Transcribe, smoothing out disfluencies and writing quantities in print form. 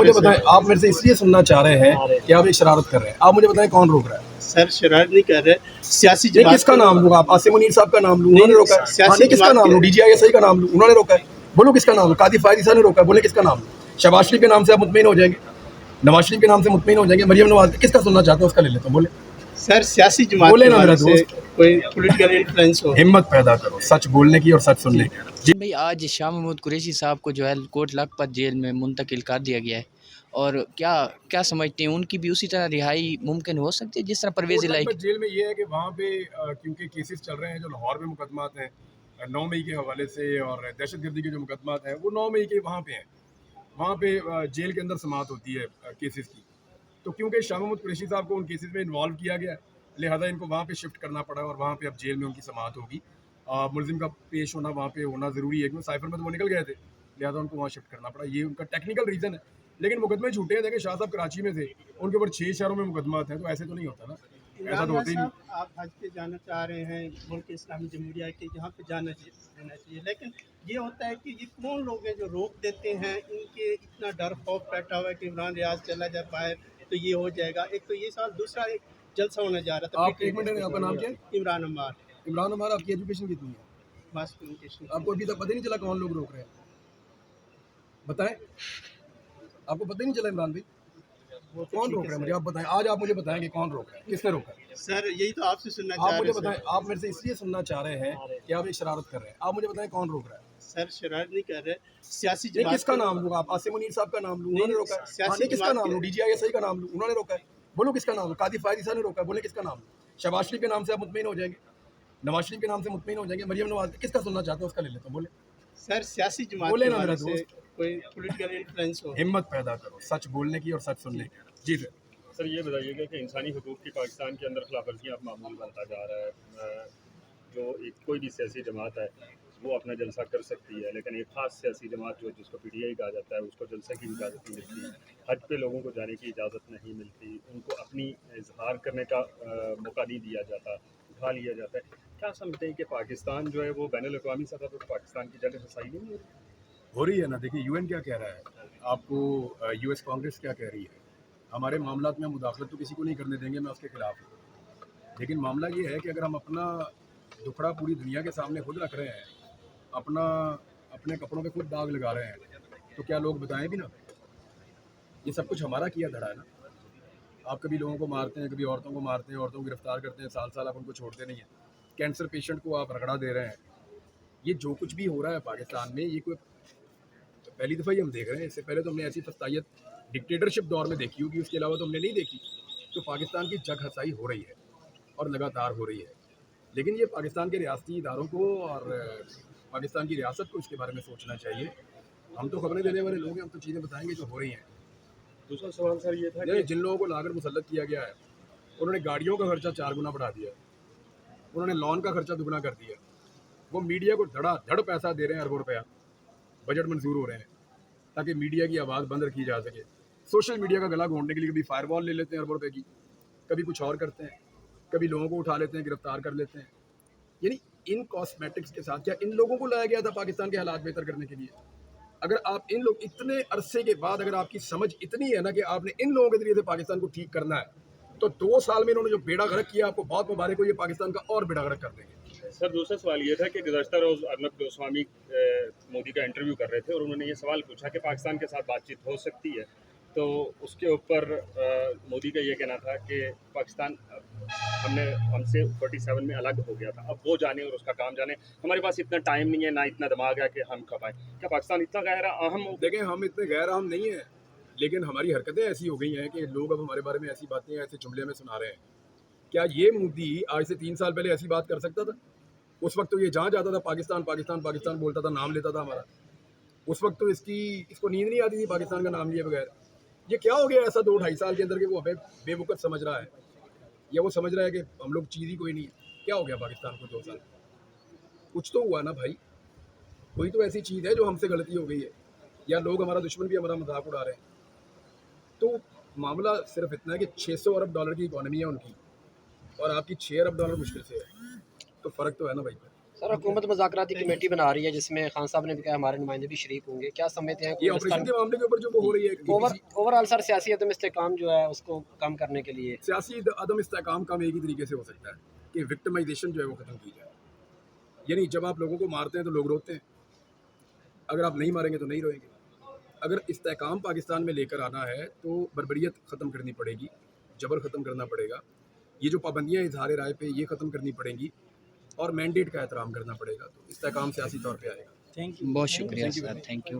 मुझे बताएं, आप मेरे से इसलिए सुनना चाह रहे हैं कि आप एक शरारत कर रहे हैं, आप मुझे बताएं कौन रोक रहा है? सर शरारत नहीं कर रहे, सियासी नहीं, जमात किसका नाम लूँ? आप आसिम मुनीर साहब का नाम लूँ, नहीं, उन्होंने रोका है। सियासी हाँ, नहीं, किसका जमात नाम के- लूँ? DGISI का नाम लूँ, उन्होंने रोका है। बोलो किसका नाम? कादी फायदी ने रोका है, बोले किसका नाम लूँ? शहबाज शरीफ के नाम से आप मुतमईन हो जाएंगे, नवाज शरीफ के नाम से मुतमईन हो जाएंगे, मरियम नवाज, किसका सुनना चाहते हैं उसका ले लेता हूँ, बोले सर सियासी जमात बोले के ना मेरा हवाले से कोई पॉलिटिकल इन्फ्लुएंस हो। हिम्मत पैदा करो सच बोलने की और सच सुनने की। भाई आज शाह महमूद कुरैशी साहब को जो है कोट लखपत जेल में मुंतकिल कर दिया गया है, और क्या क्या समझते हैं उनकी भी उसी तरह रिहाई मुमकिन हो सकती है जिस तरह परवेज़ इलाही की? जेल में ये है कि वहाँ पे क्योंकि केसेस चल रहे हैं जो लाहौर में मुकदमात हैं 9 मई के हवाले से, और दहशतगर्दी के जो मुकदमात हैं वो 9 मई के वहाँ पे हैं, वहाँ पे जेल के अंदर समाअत होती है केसेस की। तो क्योंकि शाह महमूद कुरैशी साहब को उन केसेस में इन्वॉल्व किया गया, लिहाजा इनको वहाँ पे शिफ्ट करना पड़ा और वहाँ पे अब जेल में उनकी समाअत होगी। मुलजिम का पेश होना वहाँ पे होना ज़रूरी है क्योंकि साइफर में तो वो निकल गए थे, लिहाजा उनको वहाँ शिफ्ट करना पड़ा। ये उनका टेक्निकल रीज़न है, लेकिन मुकदमे झूठे हैं। देखें, शाह साहब कराची में थे, उनके ऊपर 6 शहरों में मुकदमात हैं, तो ऐसे तो नहीं होता ना, ऐसा तो होता ही नहीं। आप हज पे जाना चाह रहे हैं मुल्क इस्लामी जमहूरिया के, यहाँ पे जाना चाहिए, लेकिन ये होता है कि ये कौन लोग हैं जो रोक देते हैं, इनके इतना डर खौफ बैठा हुआ है कि इमरान रियाज चला जाए बाहर तो ये हो जाएगा। एक तो ये साल, दूसरा एक जलसा होने जा रहा था। आप एक मिनट, आपका नाम क्या है? इमरान अम्मार, इमरान अमार, आपकी एजुकेशन कितनी है? Mass communication. आपको अभी तक पता ही नहीं चला कौन लोग रोक रहे हैं? बताएं, आपको पता ही नहीं चला इमरान भाई कौन रोक रहा है? मुझे आप बताएं, आज आप मुझे बताएं कि कौन रोक रहा है, किसने रोका है? सर यही तो आपसे सुनना आप चाह मुझे रहे हैं। बताएं, आप मेरे से इसलिए सुनना चाह रहे हैं कि आप एक शरारत कर रहे हैं, आप मुझे बताएं कौन रोक रहा है? सर शरारत नहीं कर रहे, सियासी नहीं, जमात किसका के- नाम लूँ? आप आसिम मुनीर साहब का नाम लूँ, उन्होंने रोका है। सियासी हाँ, नहीं, किसका जमात नाम के- लूँ? DGISI का नाम लूँ, उन्होंने रोका है। बोलो किसका नाम? कादी फायदी ने रोका है, बोले किसका नाम लूँ? शहबाज शरीफ के नाम से आप मुतमईन हो जाएंगे, नवाज शरीफ के नाम से मुतमईन हो जाएंगे, मरियम नवाज, किसका सुनना चाहते हैं उसका ले लेता हूँ, बोले सर सियासी जमात बोले के ना मेरा हवाले से कोई पॉलिटिकल इन्फ्लुएंस हो। हिम्मत पैदा करो सच बोलने की और सच सुनने की। जी सर। सर ये बताइएगा कि इंसानी हकूक़ की पाकिस्तान के अंदर खिलाफ वर्जियाँ अब मामूल बनता जा रहा है। जो एक कोई भी सियासी जमात है वो अपना जलसा कर सकती है, लेकिन एक ख़ास सियासी जमात जो जिसको PTI कहा जाता है उसको जलसे की इजाज़त नहीं मिलती, हज पे लोगों को जाने की इजाज़त नहीं मिलती, उनको अपनी इजहार करने का मौका नहीं दिया जाता, उठा लिया जाता है। क्या समझते हैं कि पाकिस्तान जो है वो बैनुल-अक़वामी सतह पर पाकिस्तान की जगह रसाई नहीं हो रही है ना? देखिए, UN क्या कह रहा है, आपको US कांग्रेस क्या कह रही है। हमारे मामलात में मुदाखलत तो किसी को नहीं करने देंगे, मैं उसके खिलाफ हूँ, लेकिन मामला ये है कि अगर हम अपना दुखड़ा पूरी दुनिया के सामने खुद रख रहे हैं, अपना अपने कपड़ों पे खुद दाग लगा रहे हैं, तो क्या लोग बताएं भी ना? ये सब कुछ हमारा किया धरा है ना। आप कभी लोगों को मारते हैं, कभी औरतों को मारते हैं, औरतों को गिरफ्तार करते हैं, साल साल आप उनको छोड़ते नहीं हैं, कैंसर पेशेंट को आप रगड़ा दे रहे हैं। ये जो कुछ भी हो रहा है पाकिस्तान में, ये कोई पहली दफ़ा ही हम देख रहे हैं। इससे पहले तो हमने ऐसी फस्तायत डिक्टेटरशिप दौर में देखी होगी, उसके अलावा तो हमने नहीं देखी। तो पाकिस्तान की जग हसाई हो रही है और लगातार हो रही है, लेकिन ये पाकिस्तान के रियासती इदारों को और पाकिस्तान की रियासत को इसके बारे में सोचना चाहिए। हम तो खबरें देने वाले लोग हैं, हम तो चीज़ें बताएंगे जो हो रही हैं। दूसरा सवाल सर ये था जिन लोगों को लाकर मुसल्लत किया गया है, उन्होंने गाड़ियों का खर्चा 4 गुना बढ़ा दिया, उन्होंने लॉन का खर्चा दुगना कर दिया, वो मीडिया को धड़ पैसा दे रहे हैं, अरबों रुपया बजट मंजूर हो रहे हैं ताकि मीडिया की आवाज़ बंद रखी जा सके। सोशल मीडिया का गला घोंटने के लिए कभी फायरवॉल ले लेते हैं अरबों रुपए की, कभी कुछ और करते हैं, कभी लोगों को उठा लेते हैं, गिरफ्तार कर लेते हैं। यानी इन कॉस्मेटिक्स के साथ क्या इन लोगों को लाया गया था पाकिस्तान के हालात बेहतर करने के लिए? अगर आप इन लोग इतने अरसे के बाद अगर आपकी समझ इतनी है ना कि आपने इन लोगों के जरिए से पाकिस्तान को ठीक करना है, तो 2 साल में इन्होंने जो बेड़ा गर्क किया, आपको बहुत मुबारक हो, ये पाकिस्तान का और बेड़ा गर्क कर देंगे। सर दूसरा सवाल ये था कि गुज़श्ता रोज़ अर्नब गोस्वामी मोदी का इंटरव्यू कर रहे थे और उन्होंने ये सवाल पूछा कि पाकिस्तान के साथ बातचीत हो सकती है, तो उसके ऊपर मोदी का ये कहना था कि पाकिस्तान हमसे 47 में अलग हो गया था, अब वो जाने और उसका काम जाने, हमारे पास इतना टाइम नहीं है, ना इतना दिमाग है कि हम खपाएं। क्या पाकिस्तान इतना गैर अहम हो? देखें, हम इतने गैर अहम नहीं हैं, लेकिन हमारी हरकतें ऐसी हो गई हैं कि लोग अब हमारे बारे में ऐसी बातें ऐसे जुमले में सुना रहे हैं। क्या ये मोदी आज से 3 साल पहले ऐसी बात कर सकता था? उस वक्त तो ये जहाँ जाता था पाकिस्तान पाकिस्तान पाकिस्तान बोलता था, नाम लेता था हमारा। उस वक्त तो इसको नींद नहीं आती थी पाकिस्तान का नाम लिए बगैर। ये क्या हो गया ऐसा 2-2.5 साल के अंदर कि वो हमें बेवकूफ़ समझ रहा है, या वो समझ रहा है कि हम लोग चीज़ ही कोई नहीं है? क्या हो गया पाकिस्तान को 2 साल? कुछ तो हुआ ना भाई, कोई तो ऐसी चीज़ है जो हमसे गलती हो गई है, या लोग हमारा दुश्मन भी हमारा मजाक उड़ा रहे हैं। तो मामला सिर्फ इतना है कि $600 अरब की इकॉनमी है उनकी, और आपकी $6 अरब मुश्किल से है, तो फ़र्क तो है ना भाई। सर हुकूमत मुज़ाकराती कमेटी बना रही है जिसमें खान साहब ने भी कहा हमारे नुमाइंदे भी शरीक होंगे, क्या समझते हैं ये ऑपरेशन के मामले के ऊपर जो वो हो रही है, ये ओवरऑल सर सियासी अदम इस्तेकाम जो है उसको कम करने के लिए? सियासी अदम इस्तेकाम कम एक ही तरीके से हो सकता है कि विक्टिमाइजेशन जो है वो ख़त्म की जाए। यानी जब आप लोगों को मारते हैं तो लोग रोते हैं, अगर आप नहीं मारेंगे तो नहीं रोएंगे। अगर इस्तेकाम पाकिस्तान में लेकर आना है तो बर्बरियत ख़त्म करनी पड़ेगी, जबर ख़त्म करना पड़ेगा, ये जो पाबंदियाँ इजहार राय पे ये ख़त्म करनी पड़ेंगी और मैंडेट का एहतराम करना पड़ेगा, तो इस्तेकाम सियासी तौर पे आएगा। बहुत शुक्रिया सर, थैंक यू।